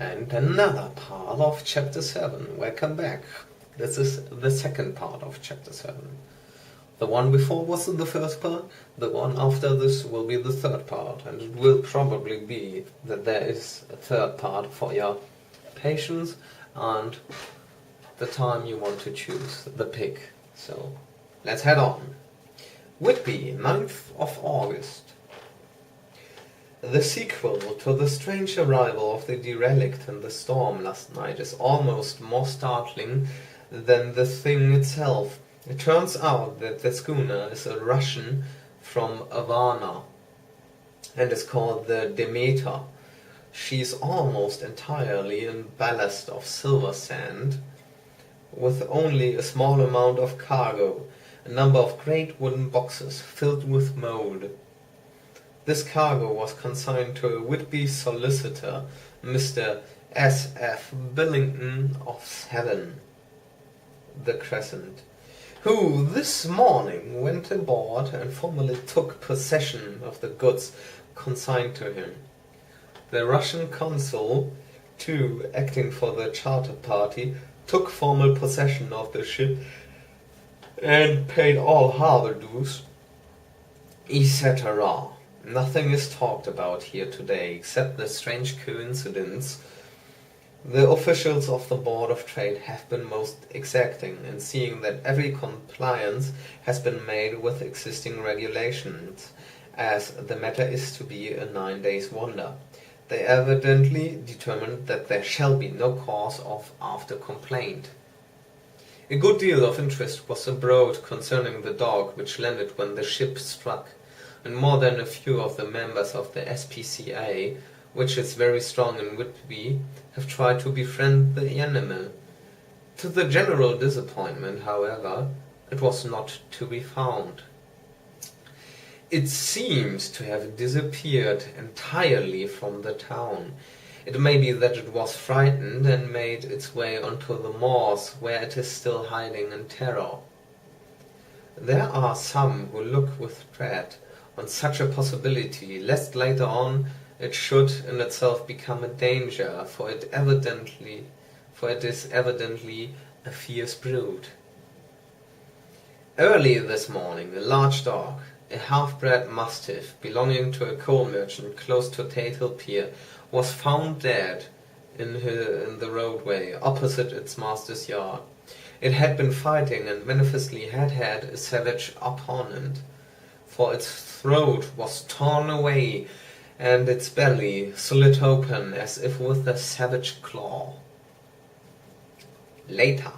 And another part of Chapter 7. Welcome back. This is the second part of Chapter 7. The one before was the first part, the one after this will be the third part, and it will probably be that there is a third part for your patience and the time you want to choose the pick. So, let's head on. Whitby, 9th of August. The sequel to the strange arrival of the derelict in the storm last night is almost more startling than the thing itself. It turns out that the schooner is a Russian from Varna and is called the Demeter. She is almost entirely in ballast of silver sand, with only a small amount of cargo, a number of great wooden boxes filled with mold. This cargo was consigned to a Whitby solicitor, Mr. S. F. Billington of 7, the Crescent, who this morning went aboard and formally took possession of the goods consigned to him. The Russian consul, too, acting for the charter party, took formal possession of the ship and paid all harbour dues, etc. Nothing is talked about here today except the strange coincidence. The officials of the Board of Trade have been most exacting in seeing that every compliance has been made with existing regulations, as the matter is to be a 9 days wonder. They evidently determined that there shall be no cause of after complaint. A good deal of interest was abroad concerning the dog which landed when the ship struck, and more than a few of the members of the SPCA, which is very strong in Whitby, have tried to befriend the animal. To the general disappointment, however, it was not to be found. It seems to have disappeared entirely from the town. It may be that it was frightened and made its way onto the moors, where it is still hiding in terror. There are some who look with dread on such a possibility, lest later on it should in itself become a danger, for it is evidently a fierce brute. Early this morning a large dog, a half-bred mastiff belonging to a coal merchant close to Tate Hill Pier, was found dead in the roadway opposite its master's yard. It had been fighting and manifestly had had a savage opponent, for its throat was torn away and its belly slit open as if with a savage claw. Later,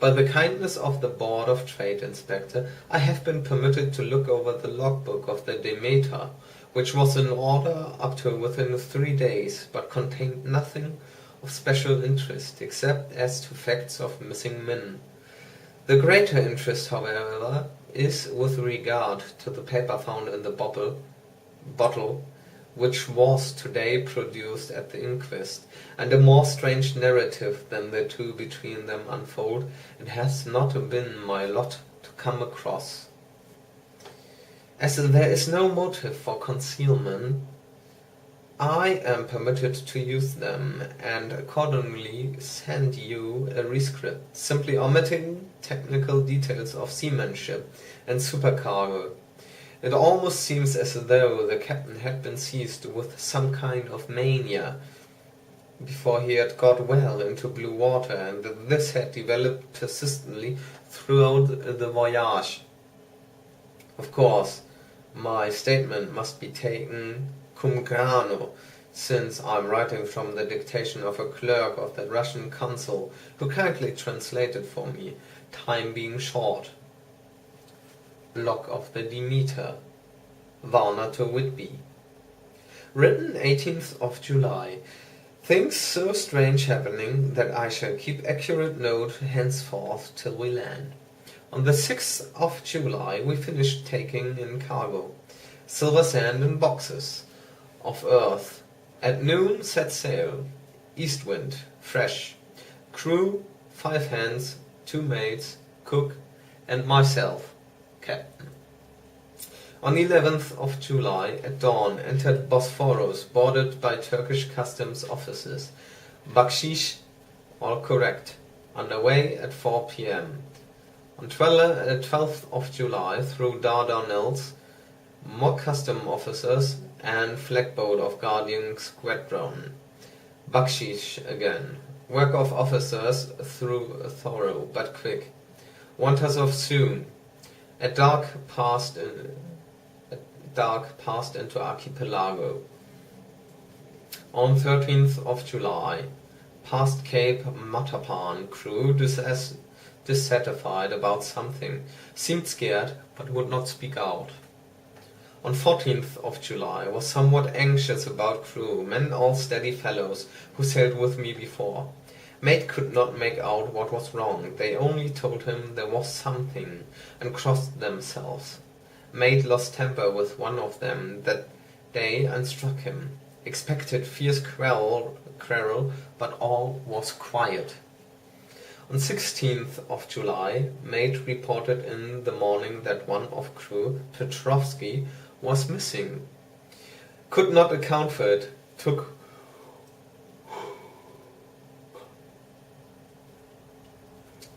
by the kindness of the Board of Trade Inspector, I have been permitted to look over the logbook of the Demeter, which was in order up to within 3 days, but contained nothing of special interest except as to facts of missing men. The greater interest, however, is with regard to the paper found in the bottle, which was today produced at the inquest, and a more strange narrative than the two between them unfold it has not been my lot to come across. As there is no motive for concealment, I am permitted to use them, and accordingly send you a rescript, simply omitting technical details of seamanship and supercargo. It almost seems as though the captain had been seized with some kind of mania before he had got well into blue water, and that this had developed persistently throughout the voyage. Of course, my statement must be taken cum grano, since I am writing from the dictation of a clerk of the Russian consul, who kindly translated for me, time being short. Log of the Demeter, Varna to Whitby. Written 18th of July. Things so strange happening that I shall keep accurate note henceforth till we land. On the 6th of July we finished taking in cargo, silver sand in boxes of earth. At noon set sail, east wind, fresh. Crew, 5 hands, 2 mates, cook, and myself, captain. On 11th of July, at dawn, entered Bosphorus, boarded by Turkish customs officers. Bakshish, all correct. Underway at 4 p.m. On 12th of July, through Dardanelles, more custom officers and flagboat of Guardian Squadron. Bakshish again. Work of officers through thorough but quick. Want us off soon. At dark passed into archipelago. On 13th of July, past Cape Matapan, crew dissatisfied about something, seemed scared but would not speak out. On 14th of July, was somewhat anxious about crew, men all steady fellows who sailed with me before. Mate could not make out what was wrong, they only told him there was something, and crossed themselves. Mate lost temper with one of them that day and struck him. Expected fierce quarrel, but all was quiet. On 16th of July, Mate reported in the morning that one of crew, Petrovsky, was missing. Could not account for it.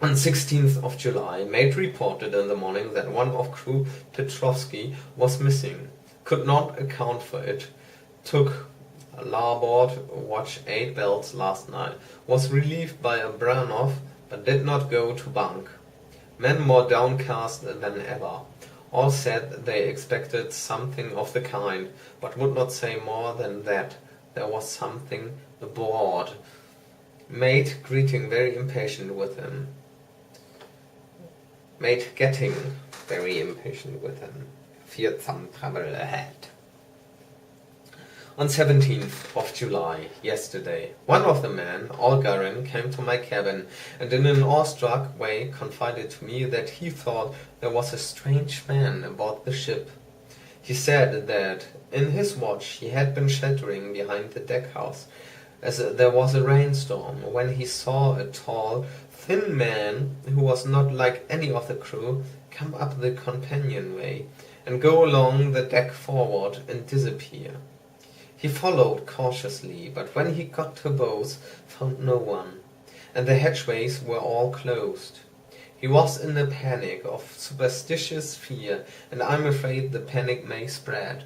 On 16th of July, Mate reported in the morning that one of crew, Petrovsky, was missing. Could not account for it. Took a larboard watch 8 bells last night. Was relieved by Abranov, but did not go to bunk. Men more downcast than ever. All said they expected something of the kind, but would not say more than that there was something aboard. Mate greeting very impatient with him. Mate getting very impatient with him. Feared some trouble ahead. On 17th of July, yesterday, one of the men, Olgarin, came to my cabin and in an awestruck way confided to me that he thought there was a strange man aboard the ship. He said that in his watch he had been sheltering behind the deck house as there was a rainstorm, when he saw a tall, thin man who was not like any of the crew come up the companionway and go along the deck forward and disappear. He followed cautiously, but when he got to bows, found no one, and the hatchways were all closed. He was in a panic of superstitious fear, and I'm afraid the panic may spread.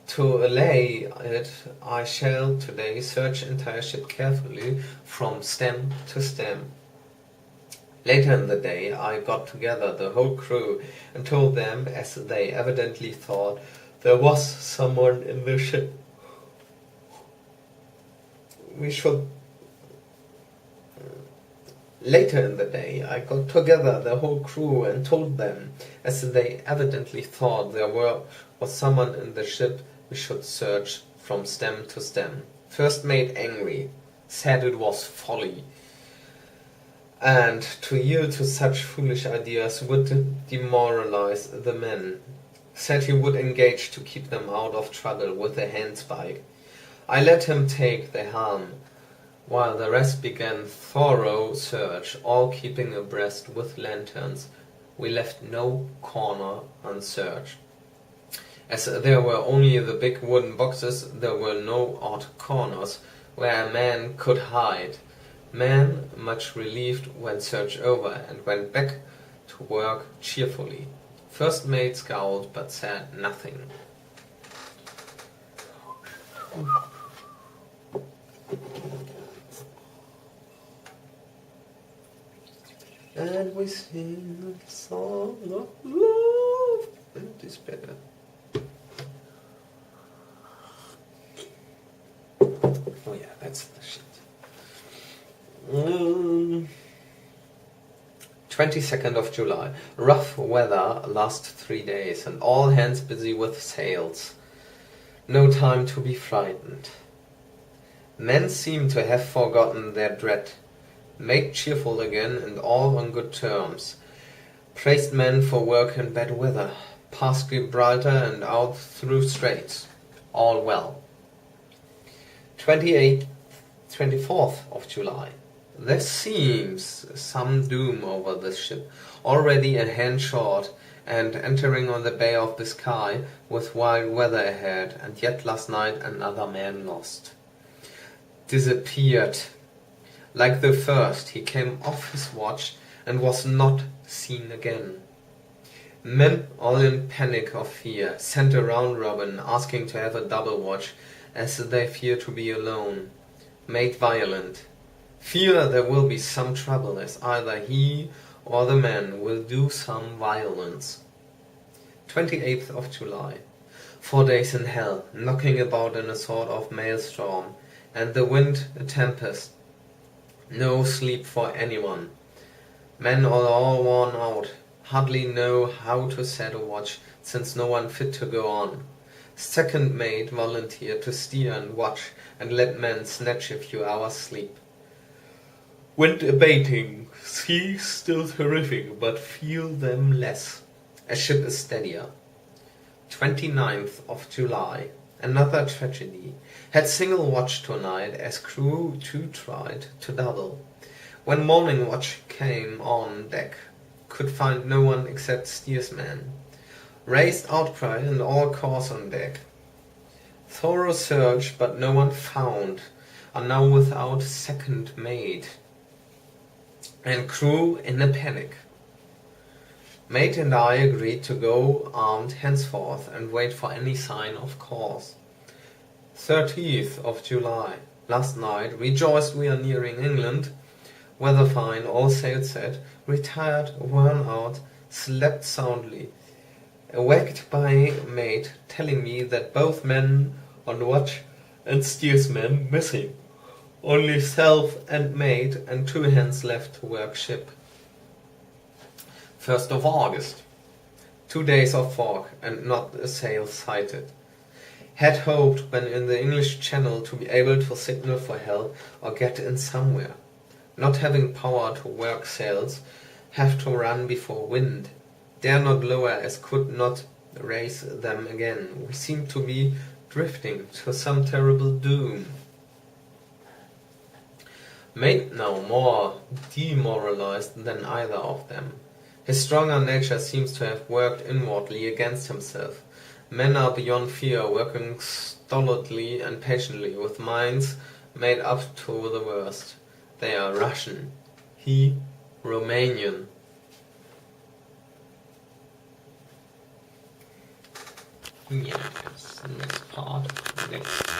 To allay it, I shall today search entire ship carefully from stem to stem. Later in the day, I got together the whole crew and told them, as they evidently thought, there was someone in the ship. Later in the day, I got together the whole crew and told them, as they evidently thought there was someone in the ship, we should search from stem to stem. First mate angry, said it was folly, and to yield to such foolish ideas would demoralize the men. Said he would engage to keep them out of trouble with a handspike. I let him take the helm, while the rest began thorough search, all keeping abreast with lanterns. We left no corner unsearched. As there were only the big wooden boxes, there were no odd corners where a man could hide. Man, much relieved, when search over, and went back to work cheerfully. First mate scowled, but said nothing. And we sing a song of love and despair. Oh yeah, that's the shit. 22nd of July. Rough weather last 3 days and all hands busy with sails. No time to be frightened. Men seem to have forgotten their dread. Made cheerful again and all on good terms. Praised men for work in bad weather. Past Gibraltar and out through straits. All well. 24th of July. There seems some doom over this ship, already a hand short, and entering on the Bay of Biscay with wild weather ahead, and yet last night another man lost. Disappeared. Like the first, he came off his watch and was not seen again. Men, all in panic of fear, sent a round robin asking to have a double watch, as they fear to be alone. Made violent. Fear there will be some trouble, as either he or the man will do some violence. 28th of July. 4 days in hell, knocking about in a sort of maelstrom, and the wind a tempest. No sleep for anyone. Men are all worn out, hardly know how to set a watch, since no one fit to go on. Second mate volunteered to steer and watch, and let men snatch a few hours' sleep. Wind abating, sea still terrific, but feel them less. A ship is steadier. 29th of July. Another tragedy. Had single watch tonight, as crew too tried to double. When morning watch came on deck, could find no one except steersman. Raised outcry and all cores on deck. Thorough search, but no one found. Are now without second mate. And crew in a panic. Mate and I agreed to go armed henceforth and wait for any sign of cause. 30th of July. Last night, rejoiced we are nearing England. Weather fine, all sail set. Retired, worn out, slept soundly. Awaked by mate telling me that both men on watch and steersman missing. Only self and mate and 2 hands left to work ship. 1st of August. 2 days of fog and not a sail sighted. Had hoped when in the English Channel to be able to signal for help or get in somewhere. Not having power to work sails, have to run before wind. Dare not lower as could not raise them again. We seem to be drifting to some terrible doom. Mate now more demoralized than either of them. His stronger nature seems to have worked inwardly against himself. Men are beyond fear, working stolidly and patiently with minds made up to the worst. They are Russian, he Romanian. Yes, next part, next.